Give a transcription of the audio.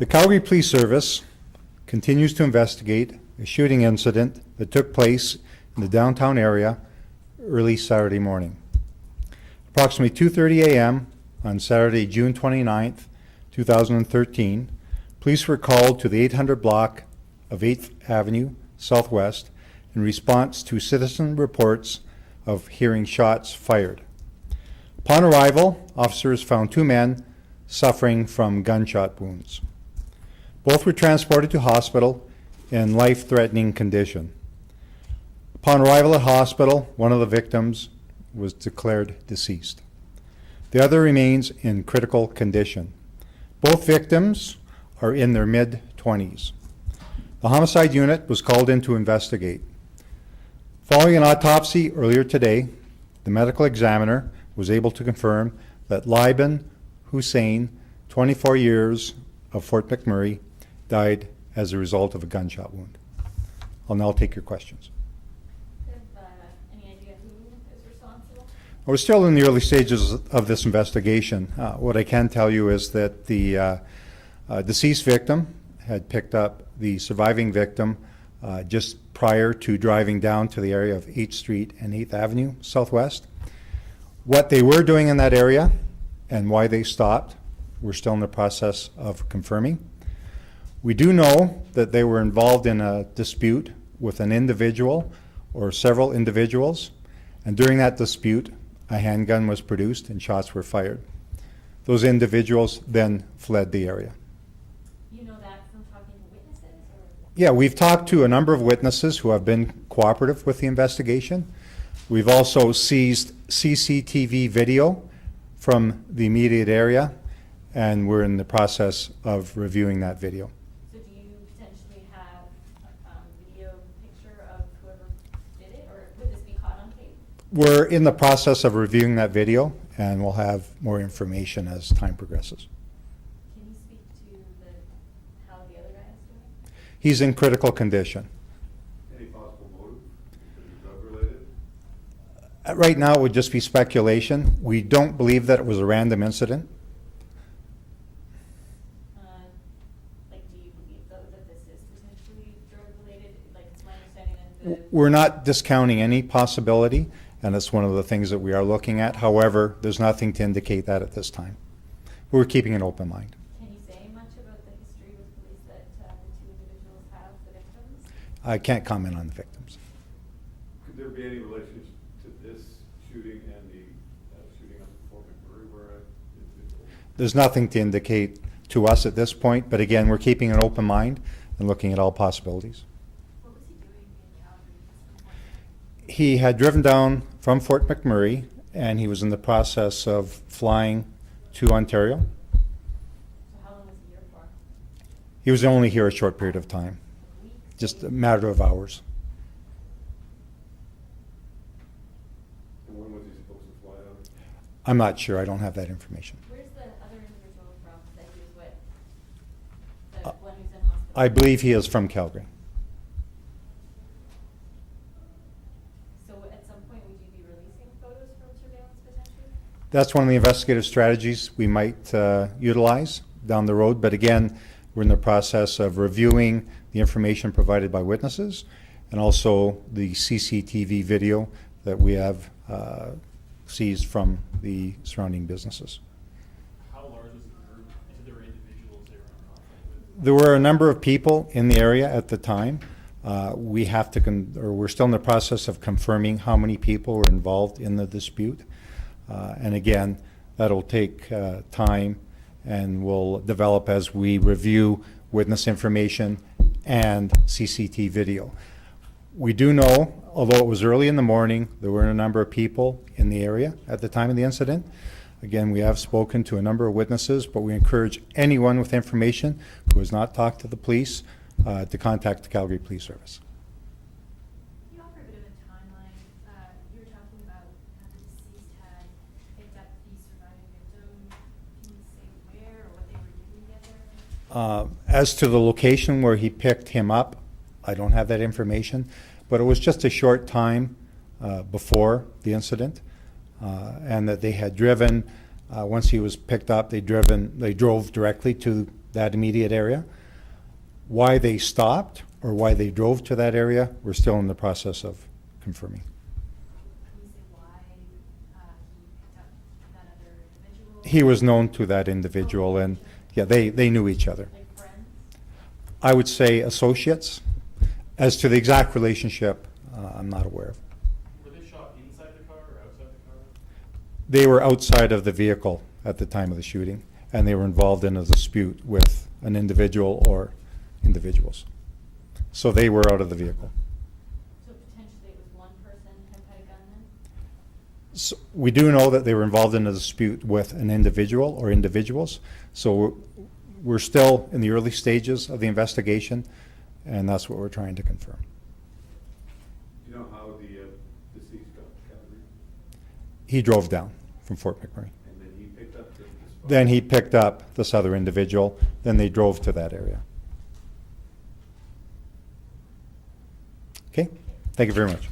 The Calgary Police Service continues to investigate a shooting incident that took place in the downtown area early Saturday morning. Approximately 2:30 a.m. on Saturday, June 29th, 2013, police were called to the 800 block of 8th Avenue Southwest in response to citizen reports of hearing shots fired. Upon arrival, officers found two men suffering from gunshot wounds. Both were transported to hospital in life-threatening condition. Upon arrival at hospital, one of the victims was declared deceased. The other remains in critical condition. Both victims are in their mid-20s. The homicide unit was called in to investigate. Following an autopsy earlier today, the medical examiner was able to confirm that Liban Hussein, 24 years, of Fort McMurray, died as a result of a gunshot wound. I'll now take your questions. Any idea who is responsible? We're still in the early stages of this investigation. What I can tell you is that the deceased victim had picked up the surviving victim just prior to driving down to the area of 8th Street and 8th Avenue Southwest. What they were doing in that area and why they stopped, we're still in the process of confirming. We do know that they were involved in a dispute with an individual or several individuals, and during that dispute, a handgun was produced and shots were fired. Those individuals then fled the area. You know that from talking to witnesses? Or? Yeah, we've talked to a number of witnesses who have been cooperative with the investigation. We've also seized CCTV video from the immediate area, and we're in the process of reviewing that video. So do you potentially have a video picture of whoever did it, or would this be caught on tape? We're in the process of reviewing that video, and we'll have more information as time progresses. Can you speak to how the other guy is doing? He's in critical condition. Any possible motive? Could it be drug-related? Right now, it would just be speculation. We don't believe that it was a random incident. Do you believe, though, that this is potentially drug-related? It's my understanding that We're not discounting any possibility, and it's one of the things that we are looking at. However, there's nothing to indicate that at this time. We're keeping an open mind. Can you say much about the history with police that the two individuals have, the victims? I can't comment on the victims. Could there be any relationship to this shooting and the shooting up at Fort McMurray where an individual? There's nothing to indicate to us at this point, but again, we're keeping an open mind and looking at all possibilities. What was he doing in Calgary? He had driven down from Fort McMurray, and he was in the process of flying to Ontario. So how long was he here for? He was only here a short period of time, Weeks? just a matter of hours. And when was he supposed to fly out? I'm not sure. I don't have that information. Where's the other individual from that he was with? The one who's in hospital? I believe he is from Calgary. So at some point, would you be releasing photos from surveillance potentially? That's one of the investigative strategies we might utilize down the road. But again, we're in the process of reviewing the information provided by witnesses and also the CCTV video that we have seized from the surrounding businesses. How large was the group? Is there individuals they were in conflict with? There were a number of people in the area at the time. We have to, we're still in the process of confirming how many people were involved in the dispute. And again, that'll take time and will develop as we review witness information and CCTV video. We do know, although it was early in the morning, there were a number of people in the area at the time of the incident. Again, we have spoken to a number of witnesses, but we encourage anyone with information who has not talked to the police to contact the Calgary Police Service. Can you offer a bit of a timeline? You were talking about how the deceased had picked up the surviving victim. Can you say where or what they were doing together? As to the location where he picked him up, I don't have that information, but it was just a short time before the incident, and that they had driven, once he was picked up, they drove directly to that immediate area. Why they stopped or why they drove to that area, we're still in the process of confirming. Can you say why he picked up that other individual? He was known to that individual, and yeah, they knew each other. Like friends? I would say associates. As to the exact relationship, I'm not aware of. Were they shot inside the car or outside the car? They were outside of the vehicle at the time of the shooting, and they were involved in a dispute with an individual or individuals. So they were out of the vehicle. So potentially it was one person had a gun then? So we do know that they were involved in a dispute with an individual or individuals. So we're still in the early stages of the investigation, and that's what we're trying to confirm. Do you know how the deceased got to Calgary? He drove down from Fort McMurray. And then he picked up this spot? Then he picked up this other individual, then they drove to that area. Okay, thank you very much.